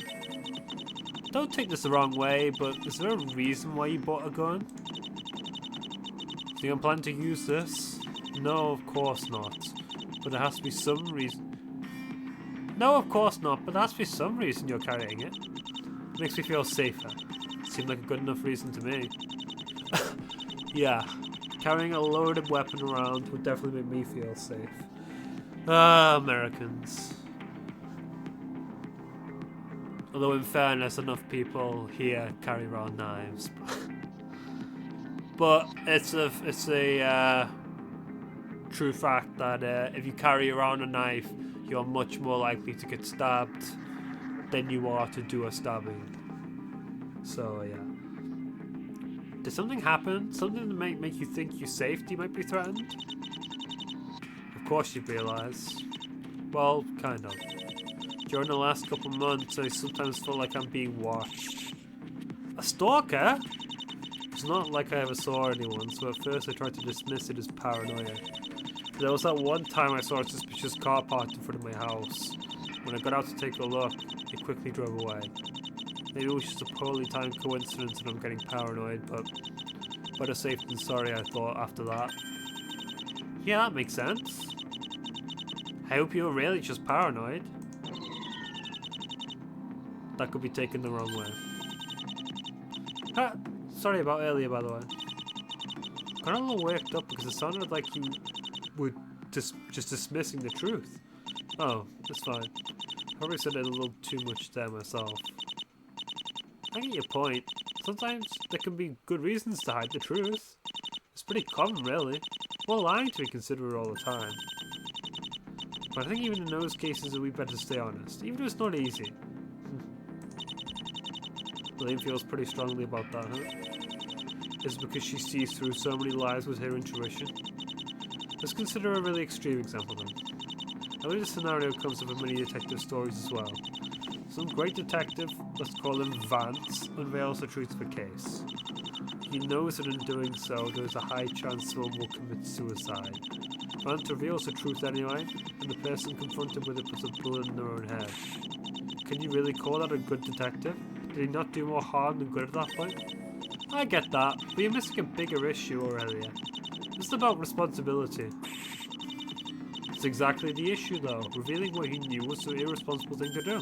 Speaker 1: Don't take this the wrong way, but is there a reason why you bought a gun? Do you plan to use this? No, of course not. But there has to be some reason. No, of course not, but there has to be some reason you're carrying it. It makes me feel safer. Seemed like a good enough reason to me. Yeah, carrying a loaded weapon around would definitely make me feel safe. Ah, Americans. Although in fairness, enough people here carry around knives. But it's a true fact that if you carry around a knife, you're much more likely to get stabbed than you are to do a stabbing. So yeah. Did something happen? Something that might make you think your safety might be threatened? Of course you realise. Well, kind of. During the last couple months, I sometimes feel like I'm being watched. A stalker? It's not like I ever saw anyone, so at first I tried to dismiss it as paranoia. But there was that one time I saw a suspicious car parked in front of my house. When I got out to take a look, it quickly drove away. Maybe it was just a poorly timed coincidence and I'm getting paranoid, but better safe than sorry, I thought after that. Yeah, that makes sense. I hope you were really just paranoid. That could be taken the wrong way. Sorry about earlier, by the way. Got a little worked up because it sounded like you were just dismissing the truth. Oh, that's fine. Probably said it a little too much there myself. I get your point. Sometimes there can be good reasons to hide the truth. pretty common, really. We're lying to be considerate all the time. But I think even in those cases, we better stay honest, even if it's not easy. Lane feels pretty strongly about that, huh? Is it because she sees through so many lies with her intuition? Let's consider a really extreme example then. I believe this scenario comes up in many detective stories as well. Some great detective, let's call him Vance, unveils the truth of a case. He knows that in doing so, there is a high chance someone will commit suicide. Vance reveals the truth anyway, and the person confronted with it puts a bullet in their own head. Can you really call that a good detective? Did he not do more harm than good at that point? I get that, but you're missing a bigger issue already. It's about responsibility. It's exactly the issue though. Revealing what he knew was an irresponsible thing to do.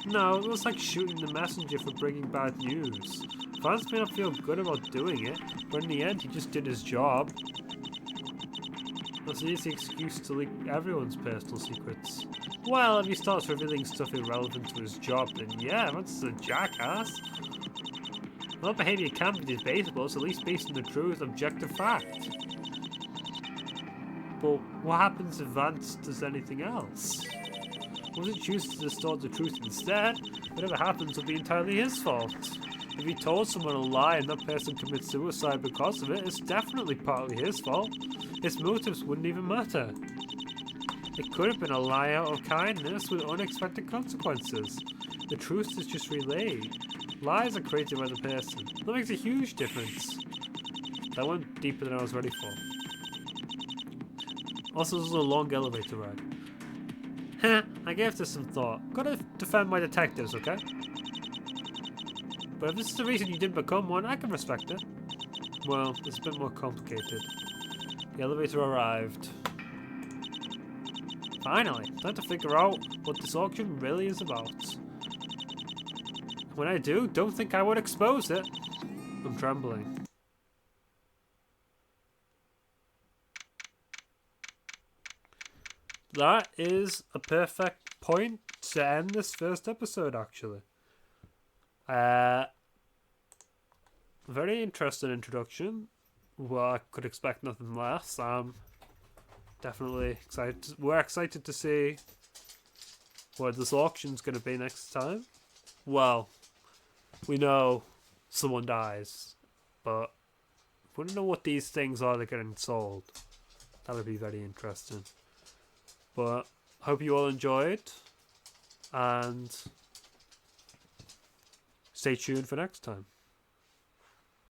Speaker 1: No, it was like shooting the messenger for bringing bad news. Vance may not feel good about doing it, but in the end he just did his job. That's an easy excuse to leak everyone's personal secrets. Well, if he starts revealing stuff irrelevant to his job, then yeah, Vance is a jackass. Well, behaviour can be debatable, it's at least based on the truth, objective fact. But what happens if Vance does anything else? What if he chooses to distort the truth instead? Whatever happens will be entirely his fault. If he told someone a lie and that person commits suicide because of it, it's definitely partly his fault. His motives wouldn't even matter. It could have been a lie out of kindness with unexpected consequences. The truth is just relayed. Lies are created by the person. That makes a huge difference. That went deeper than I was ready for. Also, this was a long elevator ride. Heh, I gave this some thought. Gotta defend my detectives, okay? But if this is the reason you didn't become one, I can respect it. Well, it's a bit more complicated. The elevator arrived. Finally, time to figure out what this auction really is about. When I do, don't think I would expose it. I'm trembling. That is a perfect point to end this first episode, actually. Very interesting introduction. Well, I could expect nothing less. Definitely excited. We're excited to see what this auction's going to be next time. Well, we know someone dies, but we don't know what these things are that are getting sold. That would be very interesting. But hope you all enjoyed, and stay tuned for next time.